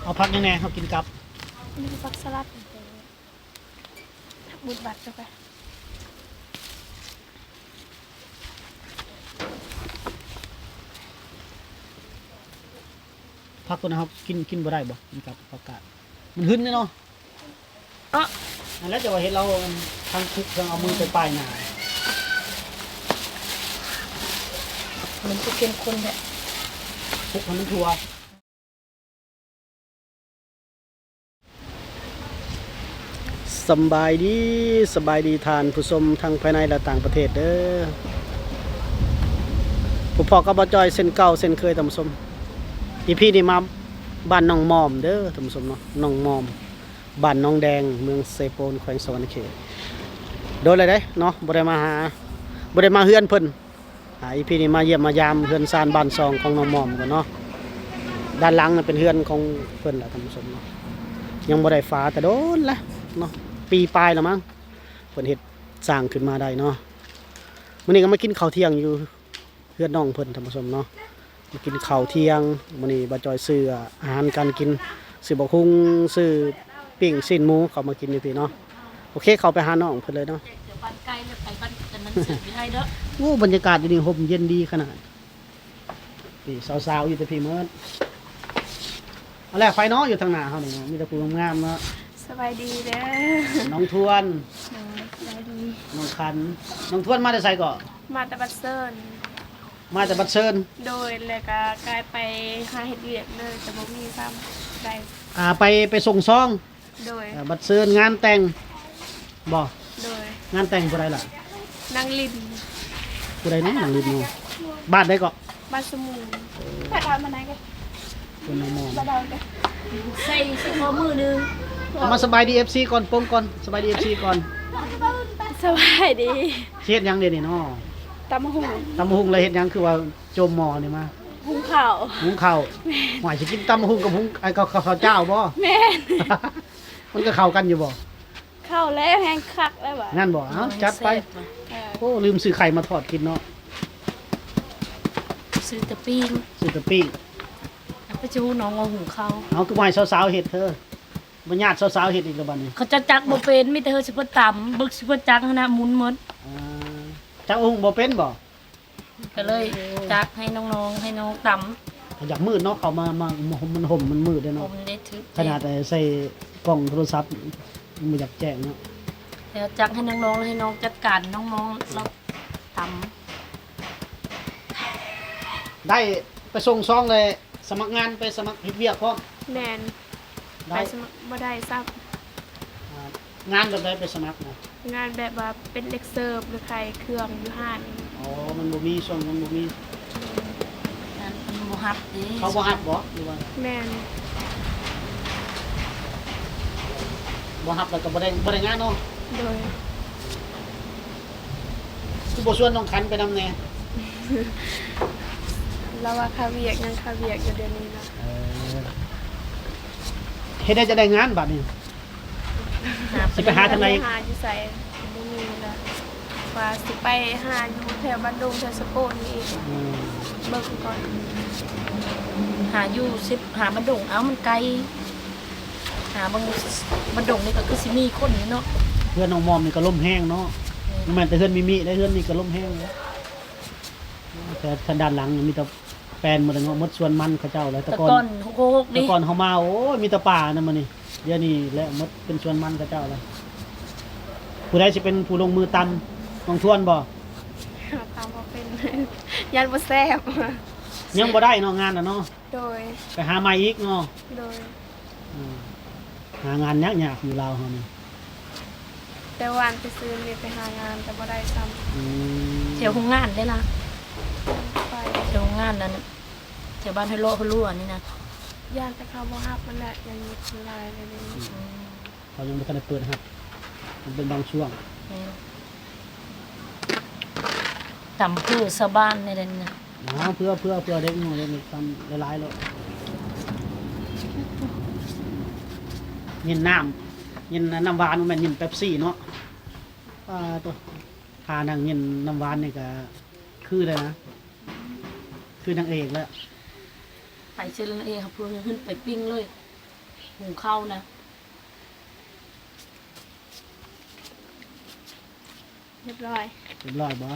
เอาพักยังไงเขากินกับมีผักสลัดบุญบัตรเข้าไปพักตัวนะครับกินบ่ได้บ่กินกับผักกาดมันหึนเนาะแล้วจะว่าเห็นเราทางคุกทางเอามือไปป้ายหน้ามันจะเป็นคนแบบคุกทางมันทัวสบายดีทานผู้ชมทั้งภายในและต่างประเทศเด้อผู้พ่อกับบ่จอยเส้นเก่าเส้นเคยท่านผู้ชมอีพี่นี่มาบ้านน้องมอมเด้อท่านผู้ชมเนาะน้องมอมบ้านน้องแดงเมืองเซโปนแขวงสวรรณเขตโดยอะไรได้เนาะบ่ได้มาเฮือนเพิ่นอีพี่นี่มาเยี่ยมมายามเฮือนซานบ้านซองของน้องมอมกันเนาะด้านหลังน่ะเป็นเฮือนของเพิ่นล่ะท่านผู้ชมเนาะยังบ่ได้ฟ้าแต่โดนละเนาะปีปลายแล้วมั้งเพิ่นเฮ็ดสร้างขึ้นมาได้เนาะมื้อนี้ก็มากินข้าวเที่ยงอยู่เฮือนน้องเพิ่นท่านผู้ชมเนาะมากินข้าวเที่ยงมื้อนี้บ่จอยซื้ออาหารการกินซื้อบักฮุงซื้อปิ้งชิ้นหมูเขามากินอยู่พี่เนาะโอเคเข้าไปหาน้องเพิ่นเลยเนาะบ้านไกลแล้วไปบ้านกันนั้นสิไม่ให้เด้อโอ้บรรยากาศดีๆห่มเย็นดีขนาดนี่สาวๆอยู่แต่พี่เมิดเอาแรกไฟเนาะอยู่ทางหน้าเฮานี่เนาะมีแต่ผู้งามๆเนาะสบายดีเด้อน้องทวนสบายดีน้องคันน้องทวนมาแต่ไสก่อนมาแต่บัดเซิร์นมาแต่บัดเชิญโดยแล้วก็กลายไปหาเฮ็ดเวียกเลยแต่บ่มีซ้ำได้ไปส่งซองโดยบัดเชิญงานแต่งบ่โดยงานแต่งผู้ใดล่ะนางลินผู้ใดเนาะนางลินเนาะบ้านใดก็บ้านสมุนไปทำมาไหนกันคนน้องมอมบ่ดาวกันใส่ข้อมือนึงมาสบายดี FC ก่อนปงก่อนสบายดี FC ก่อนสบายดีเฮ็ดหยังเด้นี่เนาะตำหุงเลยเฮ็ดหยังคือว่าโจมหม้อนี่มาหุงข้าวหวายสิกินตำหุงกับหุงไอ้ข้าวเจ้าบ่แม่น มันก็เข้ากันอยู่บ่เข้าแล้วแห้งคักแล้วบ่งั้นบ่เอ้าจัดไปโอ้ลืมซื้อไข่มาทอดกินเนาะซื้อตะปิ้งแล้วไปจูน้องเอาหุงข้าวเอาคือว่าสาวๆเฮ็ดเธอบ่ญาติสาวๆเฮ็ดอีกแล้วบัดนี้เขาจะจักบ่เป็นมีแต่เฮาสิเพิ่นตำบึกสิเพิ่นจักหั่นน่ะหมุนหมดจักหุงบ่เป็นบ่ก็เลยจักให้น้องๆให้น้องตำอยากมืดเนาะเขามามันห่มมันมืดเด้เนาะขนาดใส่กล้องโทรศัพท์มันอยากแจ้งเนาะแล้วจักให้น้องๆให้น้องจัดการน้องๆเราตำได้ไปส่งซองเลยสมัครงานไปสมัครเฮ็ดเวียกพร้อมแม่นไปสมัครบ่ได้ซับงานแบบใดไปสมัครนะงานแบบว่าเป็นเล็กเสิร์ฟหรือใครเครื่องอยู่ห้านอ๋อมันบ่มีช่วงมันบ่มีนั่นมันบ่ฮับดิเขาบ่ฮับบ่หรือว่าแม่นบ่ฮับแล้วก็บ่ได้งานเนาะโดยคือบ่ชวนน้องคันไปนำแน่เราว่าคาเวียกยังคาเวียกอยู่เดือนนี้นะเฮ็ดได้จะได้งานบัดนี้สิไปหาทางไหนหาอยู่ไสบ่มีละว่าสิไปหาอยู่แถวบ้านดงแถวสะโปนนี่เองเบิ่งก่อนหาอยู่10หาบ้านดงเอ้ามันไกลหาบ้านดงนี่ก็คือสิมีคนนี่เนาะเพื่อนน้องมอมนี่ก็ล่มแห้งเนาะแม่นแต่เฮือนมีได้เฮือนนี่ก็ล่มแห้งแล้วแต่ทางด้านหลังมีแต่แปลนหมดเนาะหมดส่วนมันเขาเจ้าแล้วแต่ก่อนโคกนี่แต่ก่อนเฮามาโอ้ยมีแต่ป่านั่นมื้อนี้เดี๋ยวนี้และหมดเป็นส่วนมันเขาเจ้าแล้วผู้ใดสิเป็นผู้ลงมือตำน้องทวนบ่ตำบ่เป็นยันบ่แซ่บยังบ่ได้เนาะงานน่ะเนาะโดยไปหาใหม่อีกเนาะโดยหางานยากๆอยู่ลาวเฮานี่แต่วันไปซื้อนี่ไปหางานแต่บ่ได้ซ้ำเที่ยวโรงงานได้ล่ะไปเที่ยวโรงงานนั้นแถวบ้านไฮโลเขารู้อันนี้นะย่านแต่เขาบ่ฮับมันแหละยังมีคนหลายเลยเขายังบ่ทันได้เปิดครับมันเป็นบางช่วงตำเพื่อชาวบ้านในนั้นนะเพื่อเด็กน้อยเด็กทำหลายๆแล้วยินน้ำหวานมันยินเป๊ปซี่เนาะตัวพานางยินน้ำหวานนี่ก็คือเลยนะคือนางเอกแล้วไปเชิญนางเอกครับเพื่อนขึ้นไปปิ้งเลย หุงข้าวนะ เรียบร้อย เรียบร้อยบ่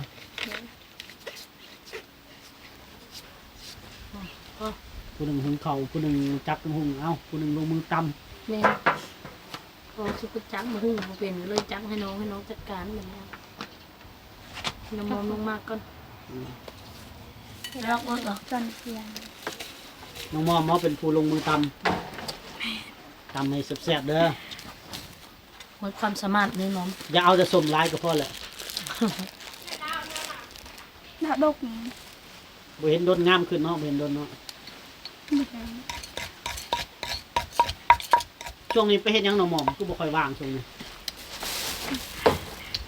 ผู้หนึ่งหุงข้าวผู้หนึ่งจับหุงเอาผู้หนึ่งลงมือตำ แม่พอซุปจักมาหุงมาเป็นเลยจักให้น้องจัดการแบบนี้น้ำมันลงมากก่อนแล้วก็ต่อ จนเพียง น้องมอมเป็นผู้ลงมือตำให้แซ่บๆเด้อ หมดความสามารถนี่น้อง อย่าเอาแต่ส้มร้ายก็พอแหละ หน้าดก บ่เห็นดนงามขึ้นเนาะบ่เห็นดนเนาะช่วงนี้ไปเฮ็ดหยังน้องมอมกูบ่ค่อยว่างช่วงนี้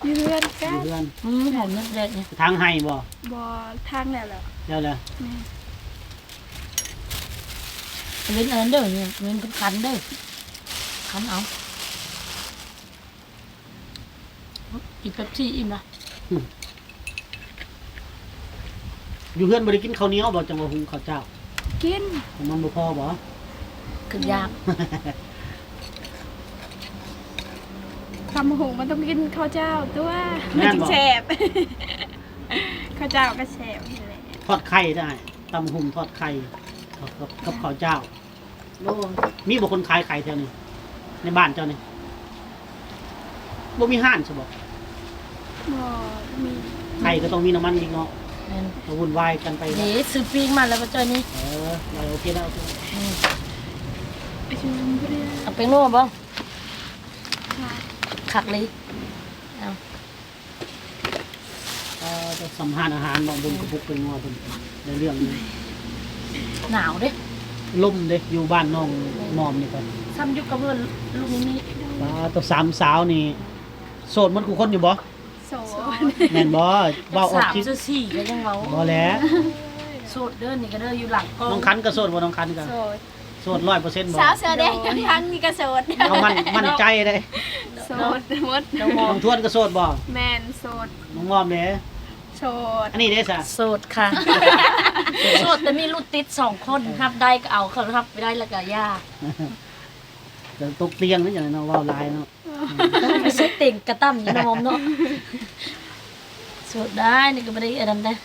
ยืเรือน อ กัน ยู่เพื่อน หอมนักเด็ดเนี่ย ทางให้บ่ บอทางแล้วแหละ แล้วแหละ แม่ เล่นอันนั้นเด้อเนี่ยเล่นเป็นคันเด้อคันเอาอีกแป๊บซี่อิ่มนะ อยู่เพื่อนบ่ได้กินข้าวเหนียวบ่จังว่าหุงข้าวเจ้า กิน มันบ่พอบ่ คือยาก ทำหงมันต้องกินข้าวเจ้าตัว แม่นบ่ แฉบ ข้าวเจ้าก็แฉบนี่แหละ ทอดไข่ได้ตำหุ่มทอดไข่กับข้าวเจ้า โอ้ มีบ่คนขายไข่แถวนี้ในบ้านเจ้านี่บ่มีห้านใช่บ่ บอมี ไข่ก็ต้องมีน้ำมันอีกเนาะ แม่น มาวุ่นวายกันไป เดี๋ยวซื้อปิ้งมาแล้วก็เจอนี่ เราโอเคแล้วโอเค ไปชุมเพื่อน เอาไปโน่บ้าง ค่ะ ขักเลยเอา จะสัมภาษณ์อาหารบ่บนกระปุกเป็นงัวเป็นในเรื่องนี้ หนาวเด้ ล่มเด้อยู่บ้านน้องมอมนี่ก่อน ซ้ำยุกกับเพื่อนลูกนี้ ตัวสามสาวนี่โสดมันกูคนอยู่บ่ โสด แม่นบ่เว้าออก สาม คลิป จะสี่ก็ยังเว้า บ่แล้ว โสดเด้อนี่ก็เด้ออยู่หลังกล้อง น้องคันก็โสดบ่น้องคันก็ โสด โสด 100% บ่ สาวเสือแดงทั้งนี่ก็โสด เอามั่นใจเด้ โสดหมด น้องมอ น้ ง องทวนก็โสดบ่ แมนโสด น้องมอมเด้ โสด อันนี้เด้ซะ โสดค่ะ โสดแต่มีลูกติด2 คนครับได้ก็เอาเขาครับไม่ได้แล้วก็ย่า แต่ตกเตียงนั่นอย่างนั้นเนาะเว้าหลายเนาะ ไม่ใช่เต่งกระตั้มอยู่น้องเนาะโสดได้นี่ก็ไม่ได้อันนั้นนะ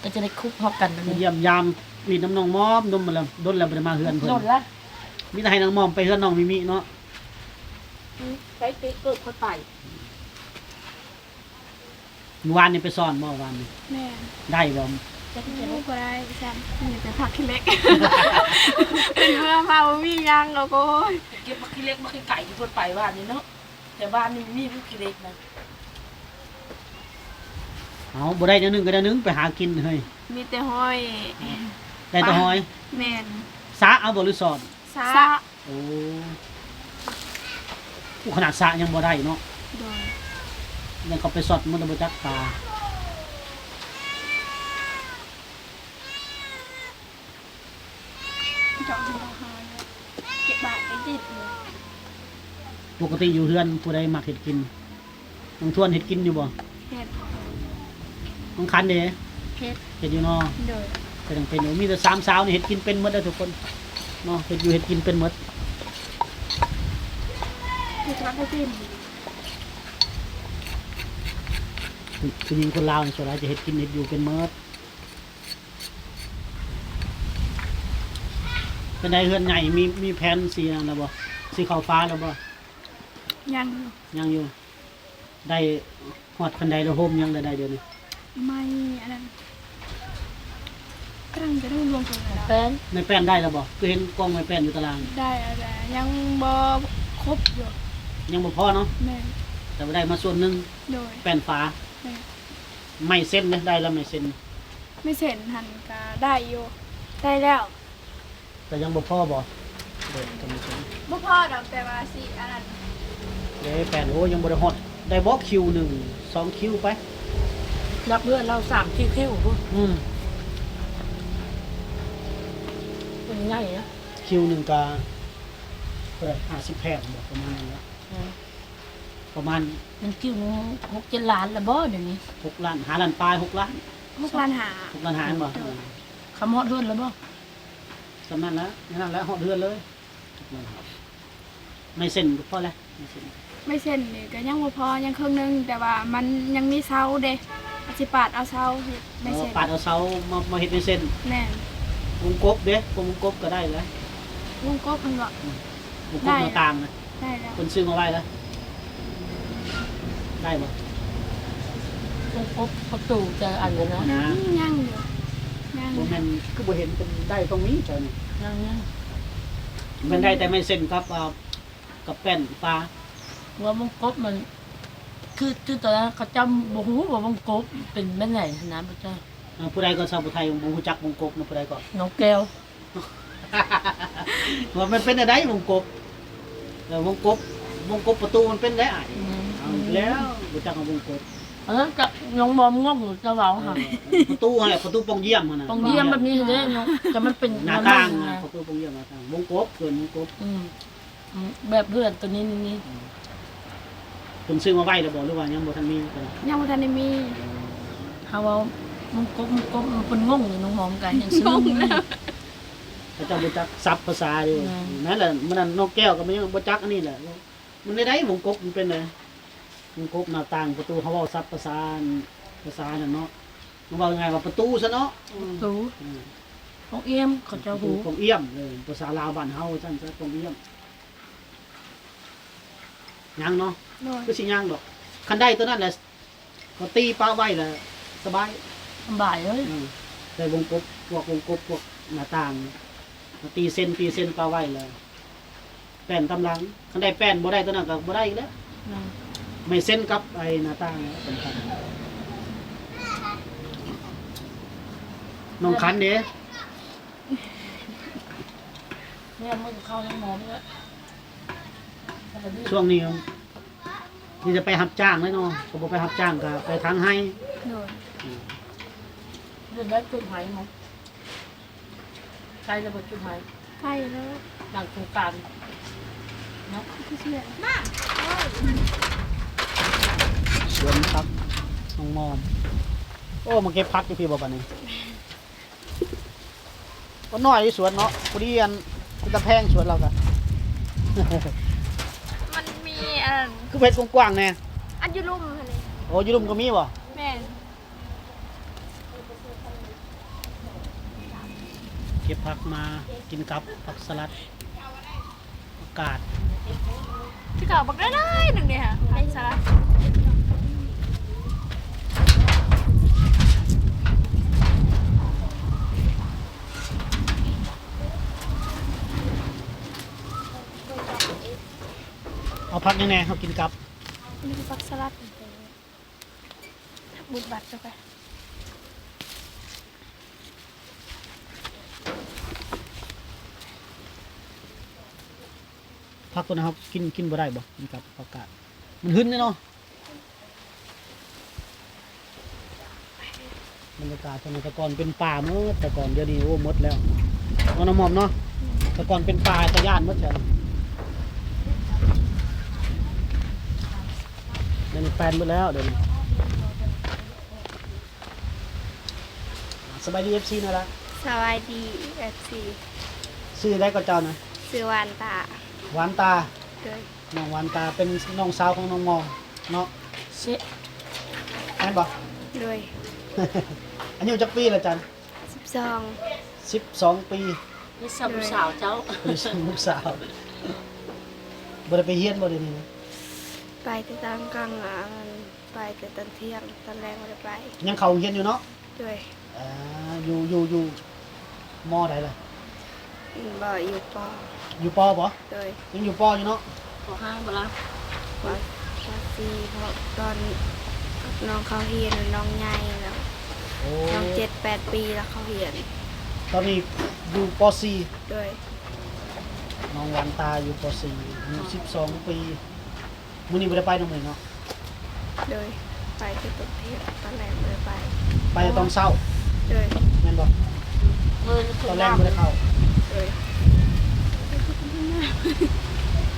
ก็จะได้คุกฮอกกันแบบ มา นี้ เยี่ยมยามมีน้ำน้องมอมดมมาแล้วดนแล้วบ่ได้มาเฮือนเพิ่น โสดละ มีแต่ให้น้องมอมไปเฮือนน้องมิมิเนาะ ไปติ๊กเกิดคนไต่ เมื่อวานนี่ไปสอนบ่วานนี่ แม่น ได้บ่ จะที่จะ ลู ได้ กก็ได้ซ้ำมีแต่ผักขี้เล็ก เป็นเมื่อมาบ่มียังแล้วก็ เก็บมาขี้เล็กมาขี้ไก่ที่คนไปบ้านนี้เนาะแต่บ้านนี้มีลูกขี้เล็กนะ เอาบ่ได้เดี๋ยวนึงก็เดี๋ยวนึงไปหากินเฮ้ย มีแต่ห้อย ได้แตะหอย แม่น สาเอาบ่หรือสอน ซา โอ้ผู้ขนาดสายังบ่ได้เนาะ โดย ยังเขาไปสอดมันบ่จักปลา เจาะหัวหอยเก็บบาทได้ติดเลย ปกติอยู่เฮือนผู้ใดมักเฮ็ดกินน้องทวนเฮ็ดกินอยู่บ่ เห็ด น้องคันเด้ เห็ด เฮ็ดอยู่เนาะ โดย ก็ยังเป็นอยู่มีแต่สามสาวนี่เฮ็ดกินเป็นหมดเด้อทุกคนเนาะเฮ็ดอยู่เฮ็ดกินเป็นหมด เห็ดรักได้ติด ผู้หญิงคนลาวนี่ส่วนใหญ่จะเฮ็ดกินเฮ็ดอยู่เป็นหมดเป็นได้เฮือนใหญ่มีแผนสีนั่นแล้วบ่สีขาวฟ้าแล้วบ่ ยัง ยังอยู่ ได้ฮอดคันใดแล้วโฮมยังได้เดี๋ยวนี้ ไม่อันนั้นกำลังจะได้รวมกันแล้ว แป้น ไม่แป้นได้แล้วบ่คือเห็นกล้องไม่แป้นอยู่ตาราง ได้อะไรยังบ่ครบอยู่ ยังบ่พอเนาะ แม่น แต่ว่าได้มาส่วนหนึง โดย แป้นฟ้า แม่น ไม่เส้นนะได้แล้วไม่เส้น ไม่เสร็จหันก็ได้อยู่ได้แล้ว แต่ยังบ่พอบ่เด้ท่านผู้ชม บ่พอดอกแต่ว่าสิอันนั้น เด้แป้นโอ้ยังบ่ได้ฮอดได้บ่คิวหนึ่ง2คิวไป นับเพื่อนเรา3คิวพุ่น เป็นง่ายนะ คิวหนึ่งก็เท่าไหร่50แผ่นบ่ประมาณนั้นแหละประมาณ มันคิว6-7 ล้านละบ่เดี๋ยวนี้ 6ล้าน5ล้านปลาย6ล้าน 6 ล้านหา 6ล้านหาบ่ คำฮอดเดือนละบ่ สำนั้นแล้วนั่นแหละฮอดเดือนเลย ไม่เส้นก็พอแล้วไม่เส้น ไม่เส้นนี่ก็ยังบ่พอยังครึ่งหนึงแต่ว่ามันยังมีเซาเด้สิปาดเอาเซาเฮ็ดไม่เส้น ปาดเอาเสามาเฮ็ดไม่เส้น แม่น วงกบเด้วงกบก็ได้แล้ว วงกบเพิ่นว่า วงกบหน้าต่างนะ ได้แล้ว คนซื้อมาไว้แล้วได้บ่ ต้องพบประตูจะอันนี้นะ ยังอยู่ยัง บ่แม่นคือบ่เห็นเป็นได้ตรงนี้เจ้านี่ ยังยัง มันได้แต่ไม่เส้นครับกับแป้นปลา ว่าวงกบมัน คือตอนนั้นเขาจำบ่ฮู้ว่าวงกบเป็นแม่ไหนนะพระเจ้า ผู้ใดก็ชาวผู้ไทยบ่ฮู้จักวงกบนะผู้ใดก็ น้องแก้ว ว่ามันเป็นอะไรวงกบแล้ววงกบประตูมันเป็นได้อ่ะเอาแล้วรู้จักกับวงกบ อันนั้นกับน้องมอมง่วงอยู่จะเว้าค่ะ ประตูอะไรประตูปองเยี่ยมหั่นน่ะ ต้องเยี่ยมแบบนี้เลยน้องแต่มันเป็น หน้าต่างนะประตูปองเยี่ยมหน้าต่างวงกบเกินวงกบ แบบเพื่อนตัวนี้นี่ เพิ่นซื้อมาไว้แล้วบ่หรือว่ายังบ่ทันมีก็ ยังบ่ทันได้มี เฮาว่ามันกบมันเป็นงงอยู่น้องหอมกันอย่างซื้อ พระเจ้าบ่จักศัพท์ภาษาเด้นั่นแหละมันนั่นนกแก้วก็มันยังบ่จักอันนี้แหละมันได้วงกบมันเป็นไงวงกบหน้าต่างประตูเขาเว้าศัพท์ภาษานั่นเนาะมันว่าไงว่าประตูซะเนาะ ตูของเอี่ยมเขาจะหู ของเอี้ยมภาษาลาวบ้านเฮาซั่นซะของเอี้ยมยังเนาะ โดย ก็สิยังดอกคันได้ตัวนั้นแหละก็ตีปลาไว้แหละสบาย สบายเลย ได้วงกบพวกหน้าต่างก็ตีเส้นปลาไว้เลยแป้นกำลังคันได้แป้นบ่ได้ตัวนั้นก็บ่ได้อีกแล้วไม่เส้นกับไอ้หน้าต่างสำคัญน้องคันเด้ เนี่ยมึงเข้าน้องหอมแล้ว ช่วงนี้นี่จะไปรับจ้างเลยเนาะก็บ่ไปรับจ้างก็ไปทางให้ โดย เดินได้จุดหายมั้งใกล้จะหมดจุดหาย ใกล้แล้ว หลังโครงการเนาะ ที่เชื่อ สวนพักน้องมอมโอ้มาเก็บพักอยู่พี่บ่บัดนี้ก็น้อยอยู่สวนเนาะพอดีอันตะแพงสวนเราก็ มันมีคือเพชรกว้างๆแน่ อันอยู่ลุ่มหั่นนี่ โอ้อยูรุมก็มีบ่ แม่น เก็บผักมากินกับผักสลัดอากาศ ที่เก่าบักได้หนึ่งเนี่ยค่ะไอ้สาระ เอาผักยังไงเขากินกับ นี่คือผักสลัดบุดบัตรเจ้าค่ะ ผักตัวนะครับกินบ่ได้บ่กินกับอากาศมันหึ้นเนาะบรรยากาศแต่ก่อนเป็นป่าหมดแต่ก่อนเดี๋ยวนี้โอ้หมดแล้วเอาน้ำหอมเนาะแต่ก่อนเป็นป่าตะย่านหมดใช่เดี๋ยวนี้แฟนหมดแล้วเดี๋ยวนี้สบายดี FC นะล่ะ สวัสดีFC ซื้อได้ก็เจ้านะ ซื้อวานตา หวานตา โดย น้องหวานตาเป็นน้องสาวของน้องมองเนาะ เสีย แม่นบ่ โดย อายุจักปีละจัน 12 12 ปี นี่สาวสาวเจ้า เป็นลูกสาวบ่ได้ไปเฮียนบ่เดี๋ยวนี้นะ ไปแต่ตอนกลางวันไปแต่ตอนเที่ยงตอนแรงไม่ได้ไป ยังเข้าเฮียนอยู่เนาะ โดย อยู่มอใดล่ะ บ่อยู่ปอ อยู่ปอบ่ โดย ยังอยู่ปออยู่เนาะ ขอห้างบ่ละ ปอซีเพราะตอนน้องเขาเฮียนน้องใหญ่แล้ว โอ้ น้อง7-8 ปีแล้วเขาเฮียน ตอนนี้อยู่ป โดย .4 น้องหวานตาอยู่ป .4 อายุ12 ปีมื้อนี้บ่ได้ไปน้องมื้อเนาะ โดยไปแต่ตอนเที่ยงตอนแรงไม่ได้ไป ไปตอนเช้า โดย แม่นบ่ มือ ตอนแรกบ่ได้เข้า โดย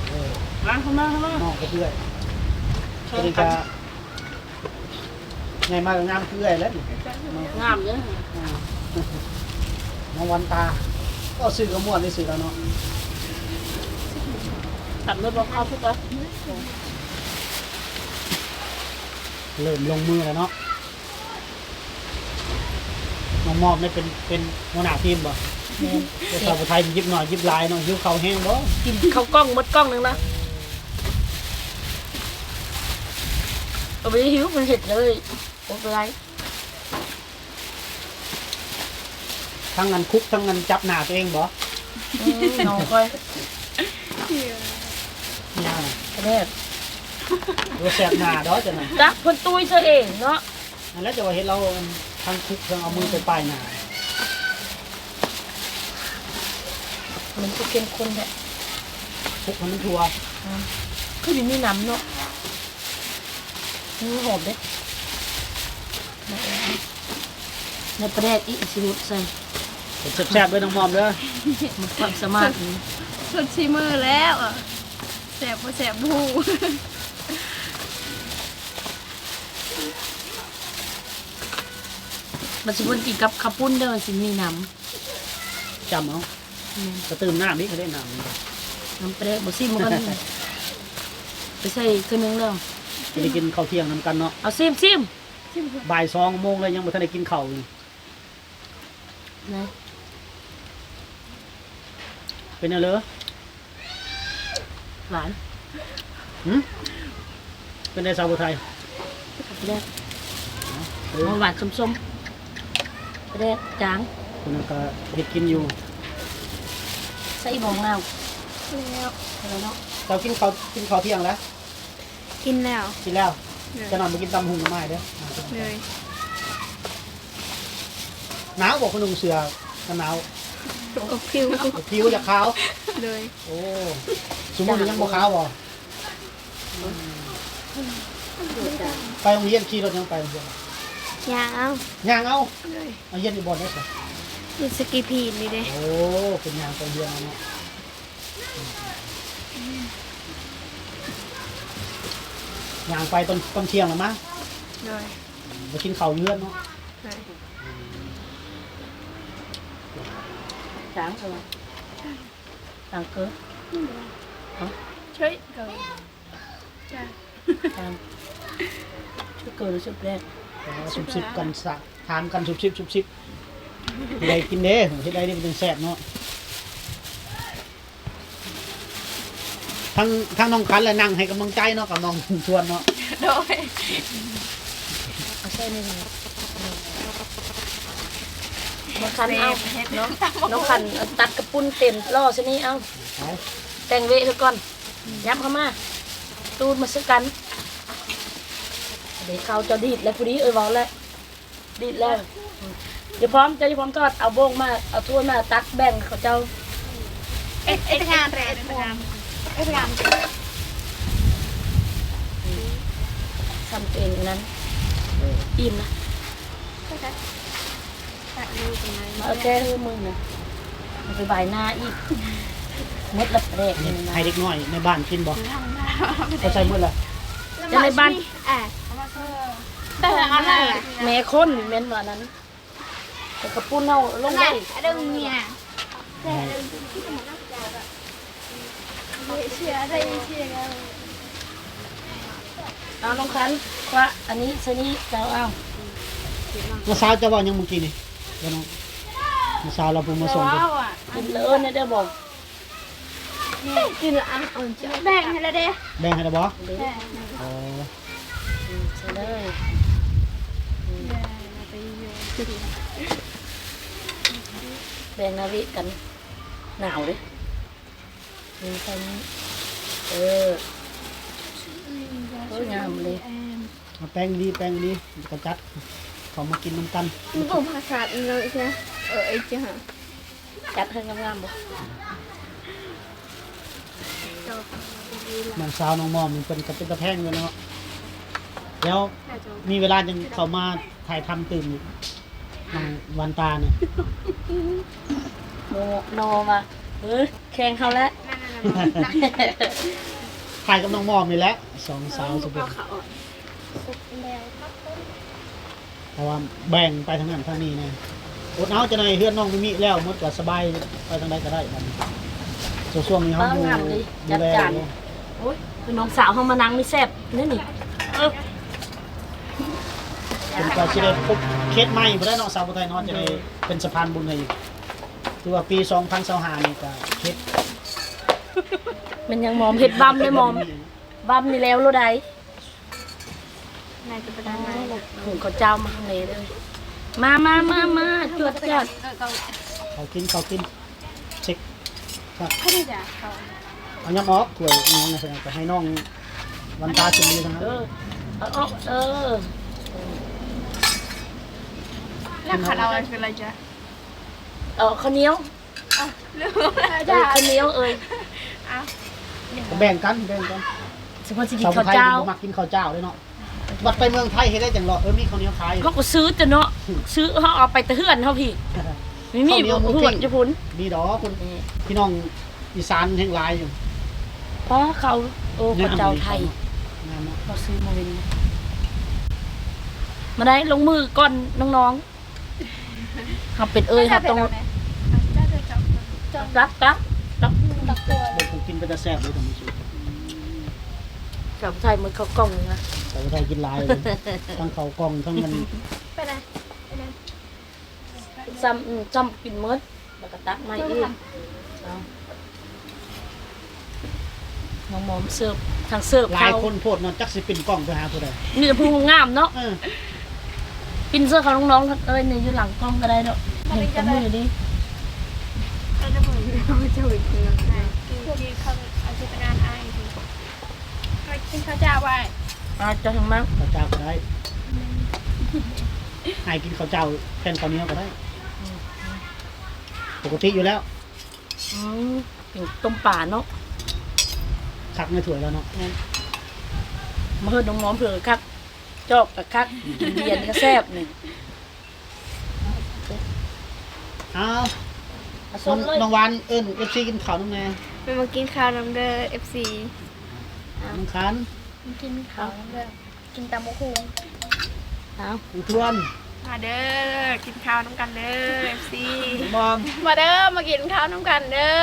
เออ มาเข้ามา น้องก็เรื่อยตอนนี้ก็ไงมาก็งามคือไอ้แล้วนี่ งามเลย อ่าน้องวันตา ก็ซื้อกระมวดได้ซื้อแล้วเนาะ ขับรถบอกเข้าทุกคน เริ่มลงมือแล้วเนาะน้องมอบได้เป็นหัวหน้าทีมบ่ แม่น แต่สาวไทยยิบหน่อยยิบลายเนาะหิวข้าวแห้งบ่ กินข้าวกล้องมดกล้องหนึงนะเอาไปหิวมันเห็ดเลยโอ้เป็นไร ทั้งงานคุกทั้งงานจับหน้าตัวเองบ่ น้องก้อย ย่าง แรก ตัวแสบหน้าดอกจังนั้น จักคนตุ้ยเธอเองเนาะ นั่นแหละจะว่าเห็นเราทั้งคุกทั้งเอามือไปป้ายหน้า มันก็เข้มข้นแหละ คุกให้มันทั่ว คืออยู่นี่น้ำเนาะหอมเด้ในประเทศอีสิรุใส่ แซ่บๆด้วยน้องมอมเด้อ มันความสามารถนี้ สุดชิมือแล้วอะแสบบ่แสบบู มันสิบนกินกับข้าวปุ้นเด้อมันสิมีน้ จำเอา ำ กระตื่มน้ำนี่ก็ได้น้ำนี่ น้ำเปรี้ยวบ่ซิมกันไปใส่คือนึงแล้ว จะได้กินข้าวเที่ยงนำกันเนาะ เอาซิม บ่าย2 โมงเลยยังบ่ทันได้กินข้าวอยู่ นะ เป็นอะไรเหรอ หวาน หืมเป็นในสาวไทย แรก เออ หวานส้มๆแรกจาง คนนั้นก็เฮ็ดกินอยู่ ใส่หมองแล้ว แล้ว อะไรเนาะ เรากินข้าวเที่ยงแล้ว กินแล้ว กินแล้ว เลย จะนอนไปกินตำหุงน้ำไม้เด้อ เลย หนาวบอกคนนุ่งเสื้อกันหนาว อบผิว ผิวอยากขาว เลย โอ้สมมุติยังบ่ขาวบ่ไปโรงเรียนขี่รถยังไปโรงเรียน ยางเอา ย่างเอา เลย เอาเย็นอยู่บ่ได้สิ มีสกีพีนนี่เด้ โอ้เป็นย่างไปเรียนเอาเนาะย่างไปตอนเที่ยงแล้วมั้ง เลย มากินข้าวเยือนเนาะ เลย จางอะไรจางเกลือ ช่วยเกินจ้า จางชุดเกลือหรือชุดแรก สุบๆกันสะถามกันสุบๆได้กินเด้เฮ็ดได้นี่เป็นแซ่บเนาะทั้งน้องคันและนั่งให้กำลังใจเนาะกับน้องชวนเนาะ โดย เอาใส่นี่เลยน้องคันเอาน้องคันเอาตัดกระปุ้นเต็มล่อชนี้เอา เอา แต่งเวะทุกก่อนยับเข้ามาตูดมาซื้อกันเดี๋ยวเขาจะดีดแล้วพอดีเวาแล้วดีดแล้วอย่าพร้อมทอดเอาโบงมาเอาถ้วยมาตักแบ่งเขาเจ้า เอ็ดงานเอ็ดงาน ทำเองอันนั้นอิ่มนะมาเอาแก้ให้มึงนะมันไปบ่ายหน้าอีกมดละแรกนี่นะ ให้เด็กน้อยในบ้านกินบ่เขาใส่มื้อละ จะในบ้าน แต่อะไร แม่คนเม้นว่านั้นแต่กระปุ้นเอาลง ไหน ได้ ดึงเนี่ยเชื่อได้เชื่อกัน เอาลงคันว่าอันนี้ชนี้เจ้าเอา เมื่อเช้าจะว่ายังเมื่อกี้นี่เดี๋ยวน้องเมื่อเช้าเราเพิ่งมาส่งไป กินเลยเนี่ยได้บอก กินละอ่อนจ้ะแบ่งให้ละเด้ แบ่งให้ได้บ่ เลย อ๋อ ใช่เลย แบ่งนาวิกันหนาวเลยมีใครนี้เออโอ้ยงามเลย เอาแป้งดีกระจัดเขามากินน้ำกัน ผมภาษาเลยใช่ไอ้จ้ะ จัดให้งามๆบ่ มันเช้าน้องมอมมันเป็นกระเป็นตะแพงเลยเนาะแล้วมีเวลายังเขามาถ่ายทำตื่นอยู่น้องวันตาเนี่ย โนมาแข่งเขาแล้ว ถ่ายกับน้องมอมนี่แหละสองสาวสุดยอดเพราะว่าแบ่งไปทางนั้นทางนี้เนี่ยอดเอาจะในเฮือนน้องมิมิแล้วหมดก็สบายไปทางใดก็ได้บัดนี้ช่วงนี้เขาดู งามเลย ดู จัด แล จาน อยู่ เ โอ้ยคือน้องสาวเฮามานั่งนี่แซ่บนี่นี่เออ เป็นก็สิได้พบเคสใหม่บ่ได้เนาะสาวผู้ไทยเนาะจะได้เป็นสะพานบุญให้อีกถือว่าปี2025นี่ก็เคส มันยังมอมเฮ็ดบำได้มอมบำนี่แล้วโลใด นายจะไปได้ไหม หุงข้าวเจ้ามาข้างในเลยมาจวดจวด เขากินเช็คครับ ให้ได้จ้ะเขา เอาย้ำออกถ้วยน้องนะเพิ่นก็ให้น้องวันตากินดีทั้งนั้น แล้วขาดเอาอะไรคืออะไรจ้ะ ข้าวเหนียว เรื่องอะไร จ้า จ้ะ ข้าวเหนียวเอ้ย เอา ก็แบ่งกัน สมมติสิกิน สาว ข้าว ไทย เจ้า บ่มักกินข้าวเจ้าเลยเนาะบัดไปเมืองไทยเฮ็ดได้จังเหรอมีข้าวเหนียวขาย เขาก็ซื้อจะเนาะซื้อเขาเอาไปแต่เฮือนเขาพี่ไม่มี ข้าวเหนียวหมู หั ปิ้ ว ง จะพุ้น มีดอกคุณพี่น้องอีสานแห่งหลายอยู่ เพราะเขาโอ้ข้าวเจ้าไทย งามเนาะ เขาซื้อมาเป็นมาได้ลงมือก่อนน้องๆเขาเป็นเขาต้องตัก เด็กผมกินเป็นตาแซ่บเลยท่านผู้ชม กับไทยมันเขากล่องนะ สาวไทยกินหลายเลยทั้งข้าวกล้องทั้งมัน ไปไหน ซ้ำกินมดแล้วก็ตักมาอีกน้องหมอมเสิร์ฟทางเสิร์ฟ หลาย เขา คนโพดเนาะจักสิเป็นกล้องไปหาผู้ใด นี่จะพูดงามเนาะ เออ ปินเสื้อเขาน้องๆเอ้ยนี่อยู่หลังกล้องก็ได้เนาะเห็นกับมือดิ ไปน้ำมือเขาจะวิ่งเงินให้ที่เขาอาชีพงานไอ้ที่เขากินข้าวเจ้าไว้ อาจจะทางมั้ง ข้าวเจ้าก็ได้ให้กินข้าวเจ้าแทนข้าวเหนียวก็ได้ปกติอยู่แล้ว เป็นต้มป่าเนาะ คักในถ้วยแล้วเนาะ มาเฮือน้องๆเผื่อคักจอกกับคักเบียนก็แซ่บนี่ อ้าว ผสมเลย น้องวานเอิ้น FC กินข้าวน้ำแน่ ไปมากินข้าวน้ำเด้อ FC น้องคัน กินข้าวน้ำเด้อกินตำมะคุง เอา อุทวน มาเด้อกินข้าวน้ำกันเด้อ FC มอม มาเด้อมากินข้าวน้ำกันเด้อ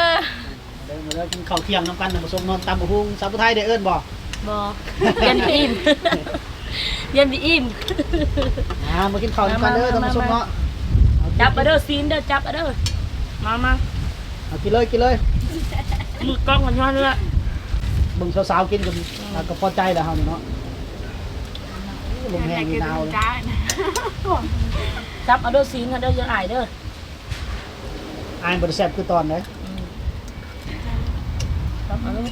เดินมาแล้วกินข้าวเที่ยงน้ำกันท่านผู้ชมนอนตามบุหุงสาวผู้ไทยได้เอิ้นบ่ บอเย็นบีอิ่มเย็นบีอิ่ม มากินข้าวน้ำกันเด้อท่านผู้ชมเนาะ จับมาเด้อซีนเด้อจับมาเด้อมา เอากินเลยมือกล้องกันย้อนเลย เบิ่งสาวๆกินกันก็พอใจแล้วเฮานี่เนาะลมแห้งนี่หนาวเลย จ้านะ จับมาเด้อซีนกันเด้อยังอายเด้อ อายบ่ได้แซ่บคือตอนไหน จับมาเด้อ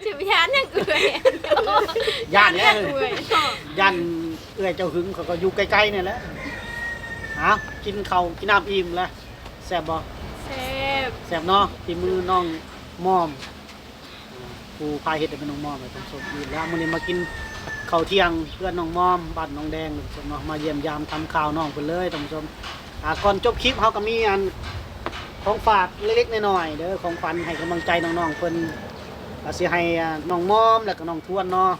จิบยานยังเอื่อย ย่านแน่ เอื่อย ย่านเอื้อยเจ้าหึงเขาก็อยู่ใกล้ๆนี่แหละกินข้าวกินน้ำอิ่มแล้วแซ่บบ่ เซฟ แซ่บเนาะที่มือน้องม่อมผู้พาเฮ็ดให้เป็นน้องม่อมเลยท่านผู้ชมอิ่มแล้วมื้อนี้มากินข้าวเที่ยงเพื่อนน้องม่อมบ้านน้องแดงท่านผู้ชมเนาะมาเยี่ยมยามทำข่าวน้องเพิ่นเลยท่านผู้ชมก่อนจบคลิปเฮาก็มีอันของฝากเล็กๆน้อยๆเด้อของขวัญให้กำลังใจน้องๆเพิ่นก็สิให้น้องม่อมแล้วก็น้องทวนเนาะ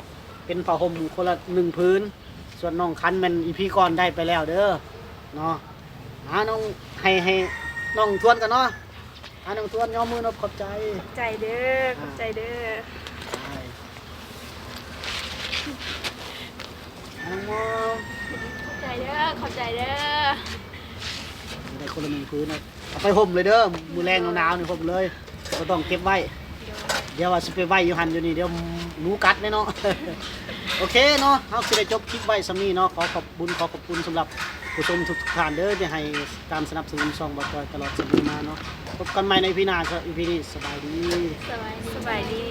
เป็นผ้าห่มคนละ1พื้นส่วนน้องคันแม่นอีพีก่อนได้ไปแล้วเด้อเนาะน้องให้น้องทวนกันเนาะน้องทวนย่อมือเนาะขอบใจ ใจเด้อขอบใจเด้อ น้องม่อม ขอบใจเด้อขอบใจเด้อ ได้คนละ1พื้นนะเอาไปห่มเลยเด้อมือแรงหนาวๆนี่ห่มเลยก็ต้องเก็บไว้เดี๋ยวว่าสิไปไว้อยู่หันอยู่นี่เดี๋ยวหนูกัดแน่เนาะ โอเคเนาะเฮาสิได้จบคลิปไว้ซ้ำนี้เนาะขอขอบคุณสำหรับผู้ชมทุกท่านเด้อที่ให้การสนับสนุนช่องบ่จอยตลอดสัปดาห์มาเนาะพบกันใหม่ในพีหน้าครับอีพีนี้สบายดี สบายดี